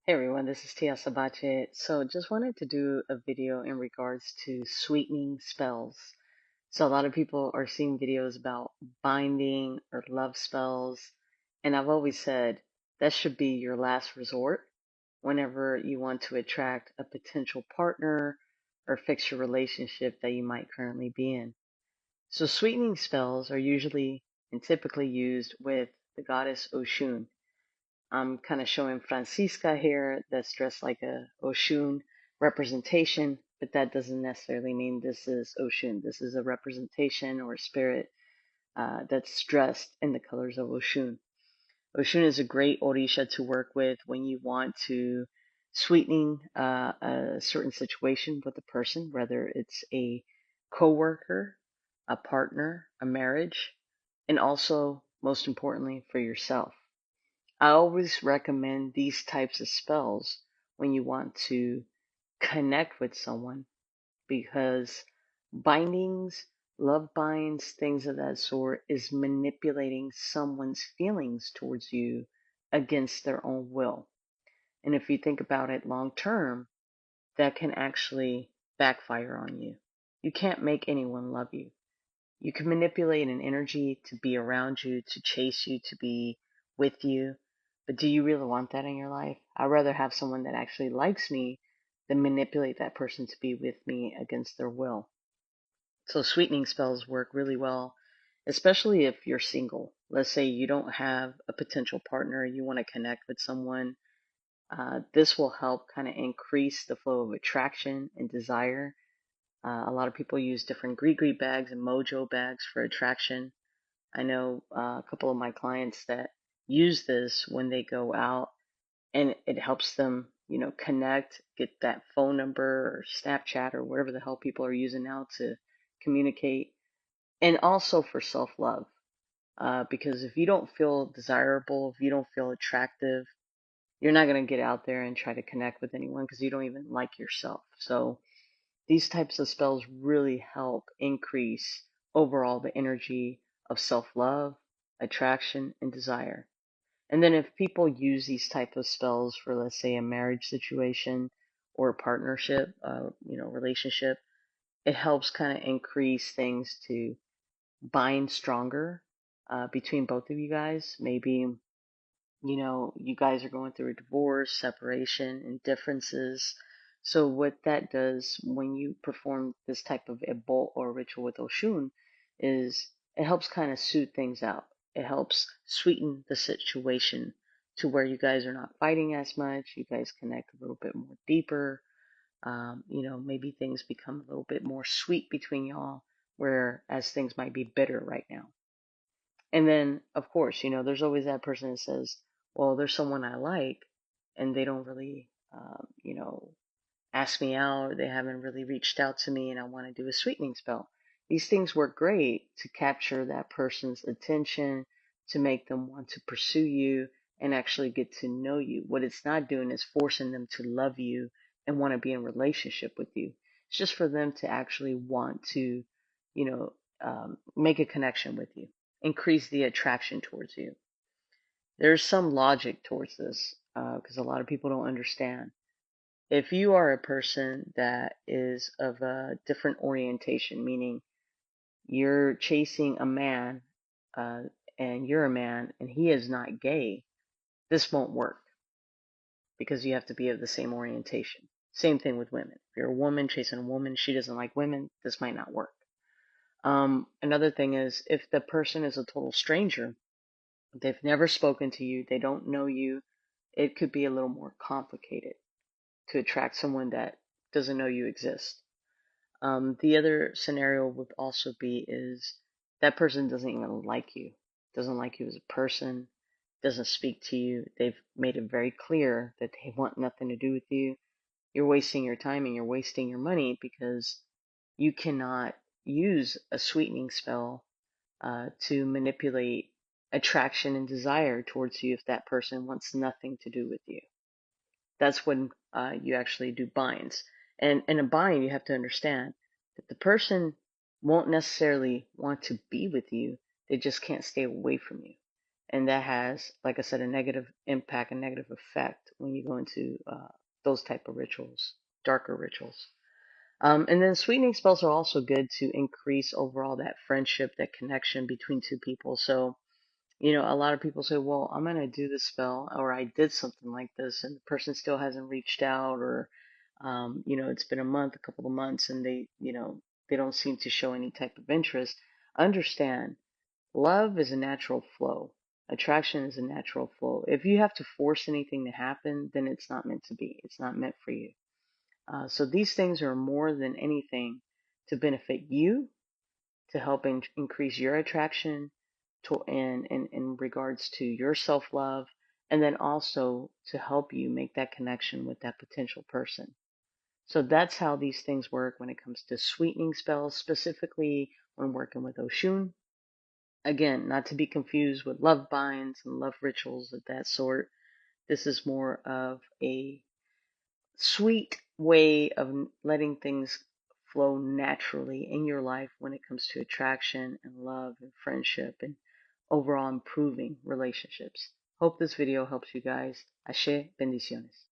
Hey everyone, this is Tia Sabache. So just wanted to do a video in regards to sweetening spells. So a lot of people are seeing videos about binding or love spells, and I've always said that should be your last resort whenever you want to attract a potential partner or fix your relationship that you might currently be in. So sweetening spells are usually and typically used with the goddess Oshun. I'm kind of showing Francisca here that's dressed like a Oshun representation, but that doesn't necessarily mean this is Oshun. This is a representation or a spirit that's dressed in the colors of Oshun. Oshun is a great Orisha to work with when you want to sweetening a certain situation with a person, whether it's a coworker, a partner, a marriage, and also, most importantly, for yourself. I always recommend these types of spells when you want to connect with someone because bindings, love binds, things of that sort is manipulating someone's feelings towards you against their own will. And if you think about it long term, that can actually backfire on you. You can't make anyone love you. You can manipulate an energy to be around you, to chase you, to be with you. But do you really want that in your life? I'd rather have someone that actually likes me than manipulate that person to be with me against their will. So sweetening spells work really well, especially if you're single. Let's say you don't have a potential partner, you want to connect with someone. This will help kind of increase the flow of attraction and desire. A lot of people use different gree bags and mojo bags for attraction. I know a couple of my clients that use this when they go out, and it helps them, connect, get that phone number or Snapchat or whatever the hell people are using now to communicate, and also for self love. Because if you don't feel desirable, if you don't feel attractive, you're not going to get out there and try to connect with anyone because you don't even like yourself. So these types of spells really help increase overall the energy of self-love, attraction, and desire. And then if people use these type of spells for, let's say, a marriage situation or a partnership, relationship, it helps kind of increase things to bind stronger between both of you guys. Maybe, you guys are going through a divorce, separation, and differences. So what that does when you perform this type of ebol or ritual with Oshun is it helps kind of soothe things out. It helps sweeten the situation to where you guys are not fighting as much. You guys connect a little bit more deeper. Maybe things become a little bit more sweet between y'all, whereas things might be bitter right now. And then, of course, there's always that person that says, well, there's someone I like, and they don't really, ask me out, or they haven't really reached out to me, and I want to do a sweetening spell. These things work great to capture that person's attention, to make them want to pursue you and actually get to know you. What it's not doing is forcing them to love you and want to be in relationship with you. It's just for them to actually want to, make a connection with you, increase the attraction towards you. There's some logic towards this because a lot of people don't understand. If you are a person that is of a different orientation, meaning you're chasing a man uh, and you're a man and he is not gay, this won't work because you have to be of the same orientation. Same thing with women. If you're a woman chasing a woman, she doesn't like women, this might not work. Another thing is if the person is a total stranger, they've never spoken to you, they don't know you, it could be a little more complicated to attract someone that doesn't know you exist. The other scenario would also be is that person doesn't even like you, doesn't like you as a person, doesn't speak to you. They've made it very clear that they want nothing to do with you. You're wasting your time and you're wasting your money because you cannot use a sweetening spell to manipulate attraction and desire towards you if that person wants nothing to do with you. That's when you actually do binds. And in a bind, you have to understand that the person won't necessarily want to be with you, they just can't stay away from you. And that has, like I said, a negative impact, a negative effect when you go into those type of rituals, darker rituals. And then sweetening spells are also good to increase overall that friendship, that connection between two people. So, a lot of people say, well, I'm going to do this spell, or I did something like this, and the person still hasn't reached out, or, it's been a month, a couple of months, and they don't seem to show any type of interest. Understand, love is a natural flow. Attraction is a natural flow. If you have to force anything to happen, then it's not meant to be. It's not meant for you. So these things are more than anything to benefit you, to help increase your attraction to in regards to your self-love, and then also to help you make that connection with that potential person. So that's how these things work when it comes to sweetening spells, specifically when working with Oshun. Again, not to be confused with love binds and love rituals of that sort. This is more of a sweet way of letting things flow naturally in your life when it comes to attraction and love and friendship and overall improving relationships. Hope this video helps you guys. Ashe, bendiciones.